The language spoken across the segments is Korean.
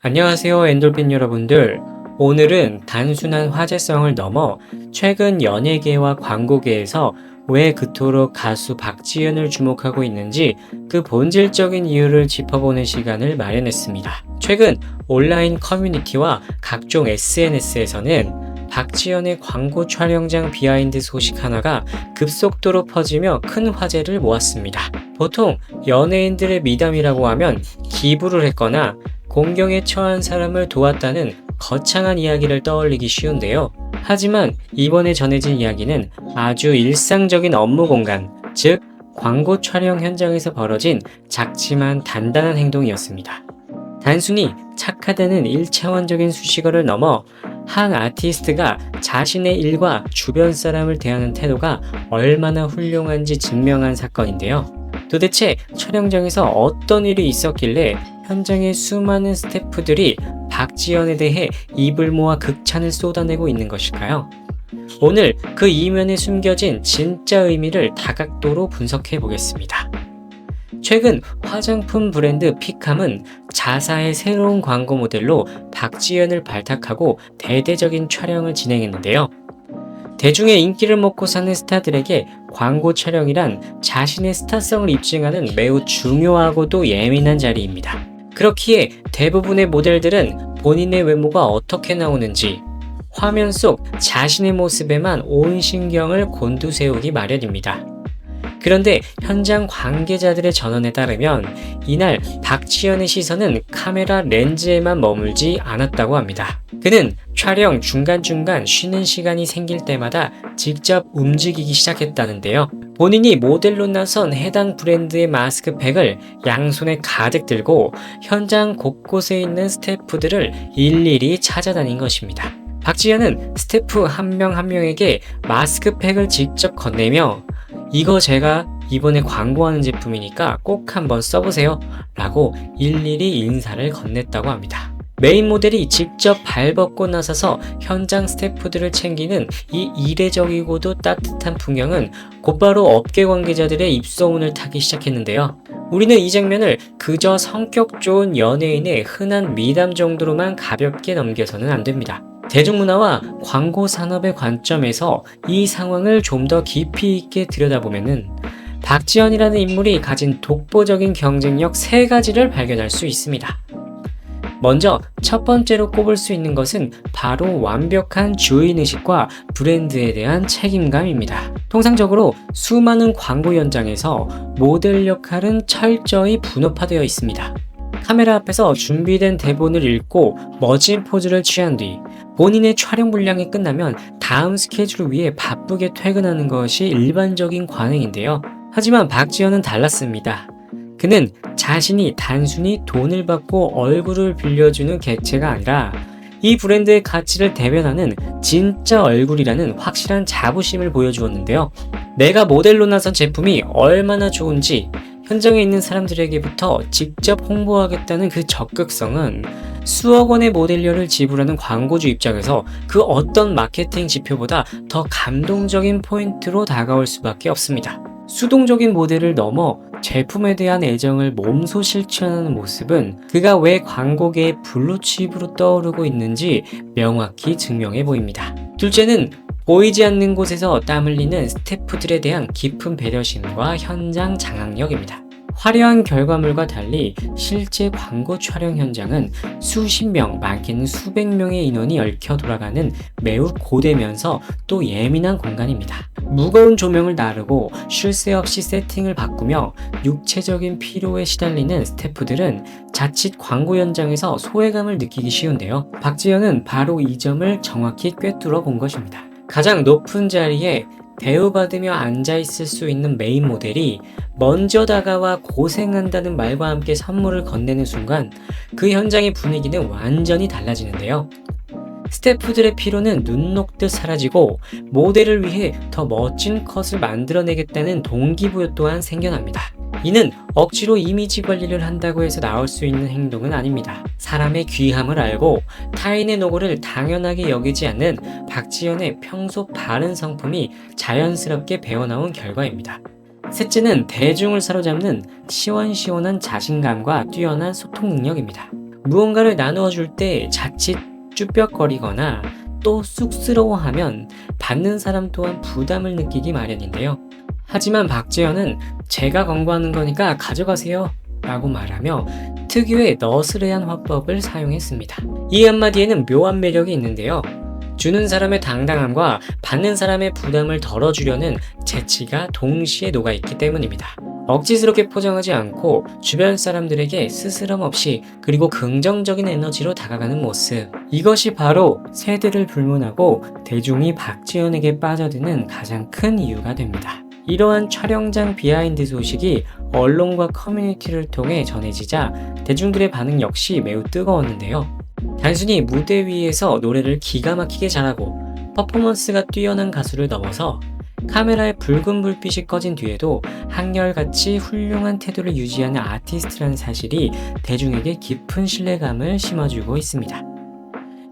안녕하세요, 엔돌핀 여러분들. 오늘은 단순한 화제성을 넘어 최근 연예계와 광고계에서 왜 그토록 가수 박지현을 주목하고 있는지 그 본질적인 이유를 짚어보는 시간을 마련했습니다. 최근 온라인 커뮤니티와 각종 SNS에서는 박지현의 광고 촬영장 비하인드 소식 하나가 급속도로 퍼지며 큰 화제를 모았습니다. 보통 연예인들의 미담이라고 하면 기부를 했거나 공경에 처한 사람을 도왔다는 거창한 이야기를 떠올리기 쉬운데요. 하지만 이번에 전해진 이야기는 아주 일상적인 업무 공간, 즉 광고 촬영 현장에서 벌어진 작지만 단단한 행동이었습니다. 단순히 착하다는 일차원적인 수식어를 넘어 한 아티스트가 자신의 일과 주변 사람을 대하는 태도가 얼마나 훌륭한지 증명한 사건인데요. 도대체 촬영장에서 어떤 일이 있었길래 현장의 수많은 스태프들이 박지현에 대해 입을 모아 극찬을 쏟아내고 있는 것일까요? 오늘 그 이면에 숨겨진 진짜 의미를 다각도로 분석해 보겠습니다. 최근 화장품 브랜드 피캄은 자사의 새로운 광고 모델로 박지현을 발탁하고 대대적인 촬영을 진행했는데요. 대중의 인기를 먹고 사는 스타들에게 광고 촬영이란 자신의 스타성을 입증하는 매우 중요하고도 예민한 자리입니다. 그렇기에 대부분의 모델들은 본인의 외모가 어떻게 나오는지 화면 속 자신의 모습에만 온 신경을 곤두세우기 마련입니다. 그런데 현장 관계자들의 전언에 따르면 이날 박지현의 시선은 카메라 렌즈에만 머물지 않았다고 합니다. 그는 촬영 중간중간 쉬는 시간이 생길 때마다 직접 움직이기 시작했다는데요. 본인이 모델로 나선 해당 브랜드의 마스크팩을 양손에 가득 들고 현장 곳곳에 있는 스태프들을 일일이 찾아다닌 것입니다. 박지현은 스태프 한 명 한 명에게 마스크팩을 직접 건네며 이거 제가 이번에 광고하는 제품이니까 꼭 한번 써보세요 라고 일일이 인사를 건넸다고 합니다. 메인 모델이 직접 발벗고 나서서 현장 스태프들을 챙기는 이 이례적이고도 따뜻한 풍경은 곧바로 업계 관계자들의 입소문을 타기 시작했는데요. 우리는 이 장면을 그저 성격 좋은 연예인의 흔한 미담 정도로만 가볍게 넘겨서는 안 됩니다. 대중문화와 광고 산업의 관점에서 이 상황을 좀 더 깊이 있게 들여다보면은 박지현이라는 인물이 가진 독보적인 경쟁력 3가지를 발견할 수 있습니다. 먼저 첫 번째로 꼽을 수 있는 것은 바로 완벽한 주인의식과 브랜드에 대한 책임감입니다. 통상적으로 수많은 광고 현장에서 모델 역할은 철저히 분업화되어 있습니다. 카메라 앞에서 준비된 대본을 읽고 멋진 포즈를 취한 뒤 본인의 촬영 분량이 끝나면 다음 스케줄을 위해 바쁘게 퇴근하는 것이 일반적인 관행인데요. 하지만 박지현은 달랐습니다. 그는 자신이 단순히 돈을 받고 얼굴을 빌려주는 객체가 아니라 이 브랜드의 가치를 대변하는 진짜 얼굴이라는 확실한 자부심을 보여주었는데요. 내가 모델로 나선 제품이 얼마나 좋은지 현장에 있는 사람들에게부터 직접 홍보하겠다는 그 적극성은 수억 원의 모델료를 지불하는 광고주 입장에서 그 어떤 마케팅 지표보다 더 감동적인 포인트로 다가올 수밖에 없습니다. 수동적인 모델을 넘어 제품에 대한 애정을 몸소 실천하는 모습은 그가 왜 광고계의 블루칩으로 떠오르고 있는지 명확히 증명해 보입니다. 둘째는 보이지 않는 곳에서 땀 흘리는 스태프들에 대한 깊은 배려심과 현장 장악력입니다. 화려한 결과물과 달리 실제 광고 촬영 현장은 수십 명, 많게는 수백 명의 인원이 얽혀 돌아가는 매우 고되면서 또 예민한 공간입니다. 무거운 조명을 나르고 쉴 새 없이 세팅을 바꾸며 육체적인 피로에 시달리는 스태프들은 자칫 광고 현장에서 소외감을 느끼기 쉬운데요. 박지현은 바로 이 점을 정확히 꿰뚫어 본 것입니다. 가장 높은 자리에 대우받으며 앉아있을 수 있는 메인 모델이 먼저 다가와 고생한다는 말과 함께 선물을 건네는 순간 그 현장의 분위기는 완전히 달라지는데요. 스태프들의 피로는 눈 녹듯 사라지고 모델을 위해 더 멋진 컷을 만들어내겠다는 동기부여 또한 생겨납니다. 이는 억지로 이미지 관리를 한다고 해서 나올 수 있는 행동은 아닙니다. 사람의 귀함을 알고 타인의 노고를 당연하게 여기지 않는 박지현의 평소 바른 성품이 자연스럽게 배어나온 결과입니다. 셋째는 대중을 사로잡는 시원시원한 자신감과 뛰어난 소통 능력입니다. 무언가를 나누어 줄 때 자칫 쭈뼛거리거나 또 쑥스러워하면 받는 사람 또한 부담을 느끼기 마련인데요. 하지만 박지현은 제가 광고하는 거니까 가져가세요 라고 말하며 특유의 너스레한 화법을 사용했습니다. 이 한마디에는 묘한 매력이 있는데요. 주는 사람의 당당함과 받는 사람의 부담을 덜어주려는 재치가 동시에 녹아있기 때문입니다. 억지스럽게 포장하지 않고 주변 사람들에게 스스럼 없이 그리고 긍정적인 에너지로 다가가는 모습. 이것이 바로 세대를 불문하고 대중이 박지현에게 빠져드는 가장 큰 이유가 됩니다. 이러한 촬영장 비하인드 소식이 언론과 커뮤니티를 통해 전해지자 대중들의 반응 역시 매우 뜨거웠는데요. 단순히 무대 위에서 노래를 기가 막히게 잘하고 퍼포먼스가 뛰어난 가수를 넘어서 카메라에 붉은 불빛이 꺼진 뒤에도 한결같이 훌륭한 태도를 유지하는 아티스트라는 사실이 대중에게 깊은 신뢰감을 심어주고 있습니다.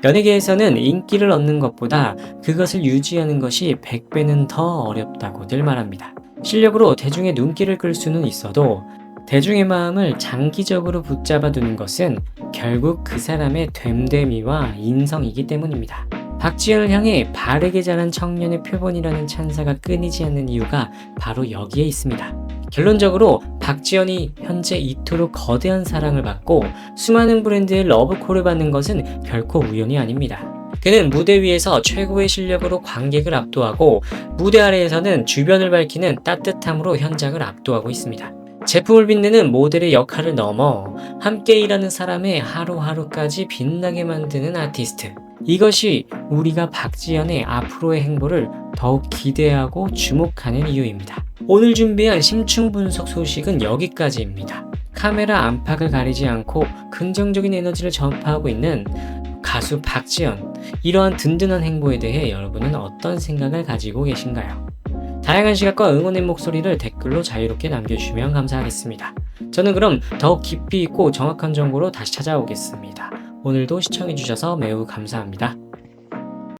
연예계에서는 인기를 얻는 것보다 그것을 유지하는 것이 100배는 더 어렵다고들 말합니다. 실력으로 대중의 눈길을 끌 수는 있어도 대중의 마음을 장기적으로 붙잡아 두는 것은 결국 그 사람의 됨됨이와 인성이기 때문입니다. 박지현을 향해 바르게 자란 청년의 표본이라는 찬사가 끊이지 않는 이유가 바로 여기에 있습니다. 결론적으로 박지현이 현재 이토록 거대한 사랑을 받고 수많은 브랜드의 러브콜을 받는 것은 결코 우연이 아닙니다. 그는 무대 위에서 최고의 실력으로 관객을 압도하고 무대 아래에서는 주변을 밝히는 따뜻함으로 현장을 압도하고 있습니다. 제품을 빛내는 모델의 역할을 넘어 함께 일하는 사람의 하루하루까지 빛나게 만드는 아티스트. 이것이 우리가 박지현의 앞으로의 행보를 더욱 기대하고 주목하는 이유입니다. 오늘 준비한 심층 분석 소식은 여기까지입니다. 카메라 안팎을 가리지 않고 긍정적인 에너지를 전파하고 있는 가수 박지현. 이러한 든든한 행보에 대해 여러분은 어떤 생각을 가지고 계신가요? 다양한 시각과 응원의 목소리를 댓글로 자유롭게 남겨주시면 감사하겠습니다. 저는 그럼 더욱 깊이 있고 정확한 정보로 다시 찾아오겠습니다. 오늘도 시청해주셔서 매우 감사합니다.